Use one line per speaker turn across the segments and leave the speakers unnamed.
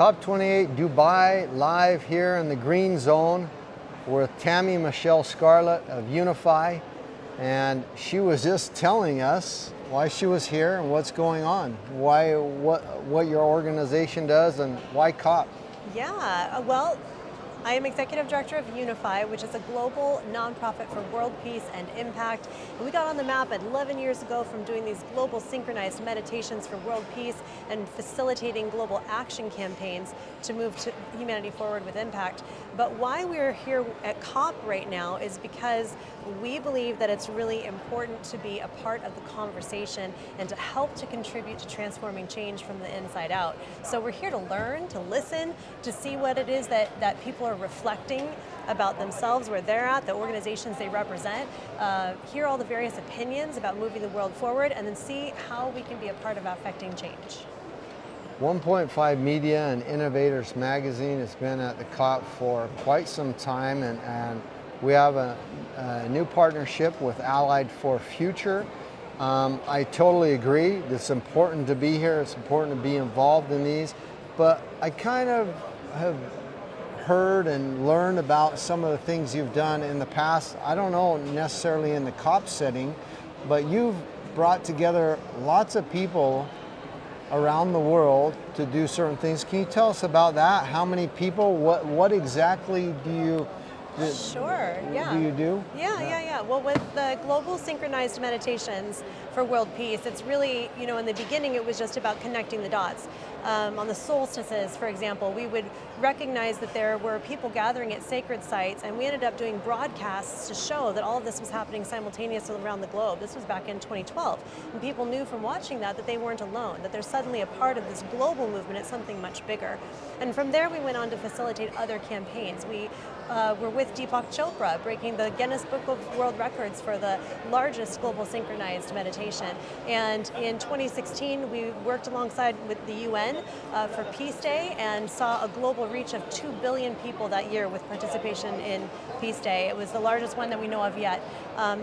COP28 Dubai, live here in the green zone with Tammy Scarlett of UNIFY, and she was just telling us why she was here and what's going on, what your organization does and why COP.
Yeah, well, I am Executive Director of UNIFY, which is a global nonprofit for world peace and impact. And we got on the map 11 years ago from doing these global synchronized meditations for world peace and facilitating global action campaigns to move humanity forward with impact. But why we're here at COP right now is because we believe that it's really important to be a part of the conversation and to help to contribute to transforming change from the inside out. So we're here to learn, to listen, to see what it is that people are reflecting about themselves, where they're at, the organizations they represent, hear all the various opinions about moving the world forward, and then see how we can be a part of affecting change.
OnePoint5Media and Innovators Magazine has been at the COP for quite some time, and we have a new partnership with Allied4Future. I totally agree. It's important to be here. It's important to be involved in these. But I kind of have heard and learned about some of the things you've done in the past. I don't know necessarily in the COP setting, but you've brought together lots of people around the world to do certain things. Can you tell us about that? How many people? What exactly do you do?
Sure, yeah.
Do you do?
Yeah. Well, with the global synchronized meditations for world peace, it's really, in the beginning it was just about connecting the dots. On the solstices, for example, we would recognize that there were people gathering at sacred sites, and we ended up doing broadcasts to show that all of this was happening simultaneously around the globe. This was back in 2012. And people knew from watching that they weren't alone, that they're suddenly a part of this global movement. It's something much bigger. And from there, we went on to facilitate other campaigns. We were with Deepak Chopra, breaking the Guinness Book of World Records for the largest global synchronized meditation. And in 2016, we worked alongside with the UN for Peace Day and saw a global reach of 2 billion people that year with participation in Peace Day. It was the largest one that we know of yet.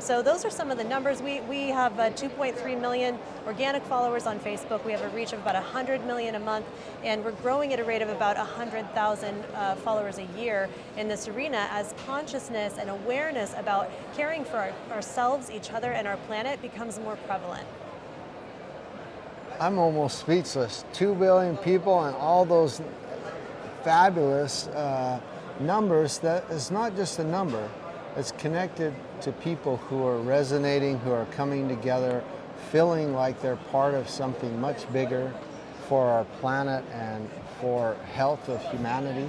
So those are some of the numbers. We have 2.3 million organic followers on Facebook. We have a reach of about 100 million a month, and we're growing at a rate of about 100,000 followers a year in this arena as consciousness and awareness about caring for ourselves, each other, and our planet becomes more prevalent.
I'm almost speechless. 2 billion people and all those fabulous numbers. That is not just a number. It's connected to people who are resonating, who are coming together, feeling like they're part of something much bigger for our planet and for health of humanity.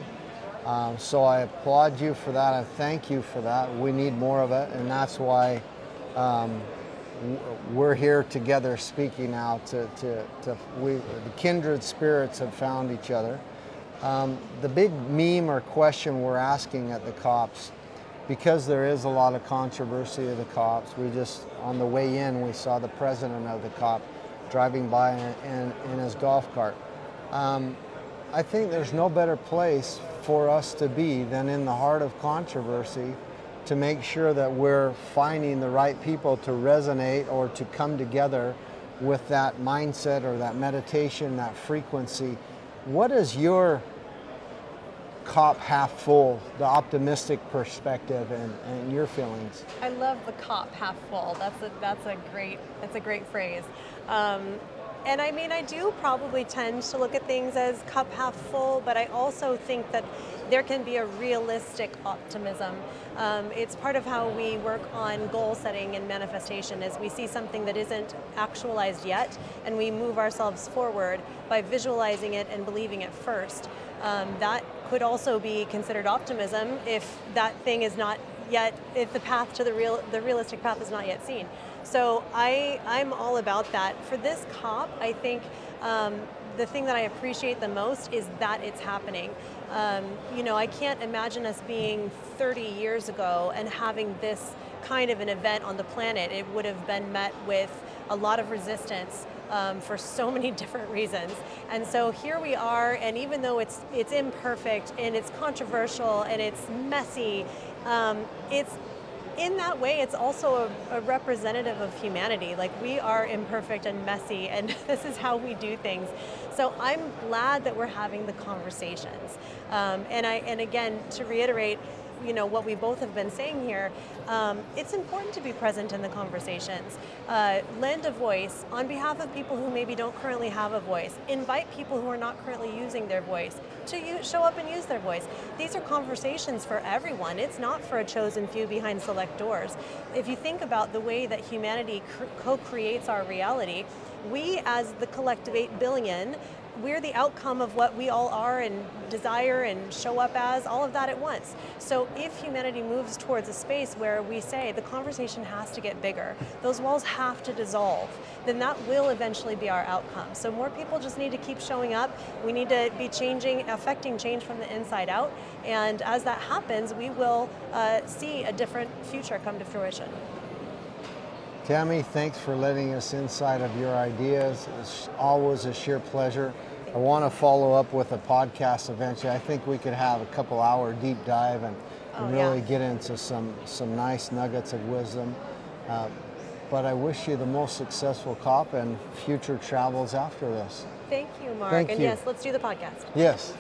So I applaud you for that. I thank you for that. We need more of it, and that's why we're here together speaking now. The kindred spirits have found each other. The big meme or question we're asking at the COPs, because there is a lot of controversy at the COPs. We just, on the way in, we saw the president of the COP driving by in his golf cart. I think there's no better place for us to be than in the heart of controversy, to make sure that we're finding the right people to resonate or to come together with that mindset or that meditation, that frequency. What is your COP half full, the optimistic perspective and your feelings?
I love the COP half full. That's a great phrase. And I mean, I do probably tend to look at things as cup half full, but I also think that there can be a realistic optimism. It's part of how we work on goal setting and manifestation, is we see something that isn't actualized yet, and we move ourselves forward by visualizing it and believing it first. That could also be considered optimism if that thing is not yet, if the path to the realistic path is not yet seen. So I'm all about that. For this COP, I think the thing that I appreciate the most is that it's happening. I can't imagine us being 30 years ago and having this kind of an event on the planet. It would have been met with a lot of resistance for so many different reasons. And so here we are, and even though it's imperfect and it's controversial and it's messy, in that way, it's also a representative of humanity. Like, we are imperfect and messy, and this is how we do things. So I'm glad that we're having the conversations. And again, to reiterate, what we both have been saying here, it's important to be present in the conversations. Lend a voice on behalf of people who maybe don't currently have a voice. Invite people who are not currently using their voice to show up and use their voice. These are conversations for everyone. It's not for a chosen few behind select doors. If you think about the way that humanity co-creates our reality, we as the collective 8 billion, we're the outcome of what we all are and desire and show up as, all of that at once. So if humanity moves towards a space where we say the conversation has to get bigger, those walls have to dissolve, then that will eventually be our outcome. So more people just need to keep showing up. We need to be affecting change from the inside out. And as that happens, we will see a different future come to fruition.
Tammy, thanks for letting us inside of your ideas. It's always a sheer pleasure. I want to follow up with a podcast eventually. I think we could have a couple-hour deep dive and really get into some nice nuggets of wisdom. But I wish you the most successful COP and future travels after this.
Thank you, Mark.
Thank you.
Yes, let's do the podcast.
Yes.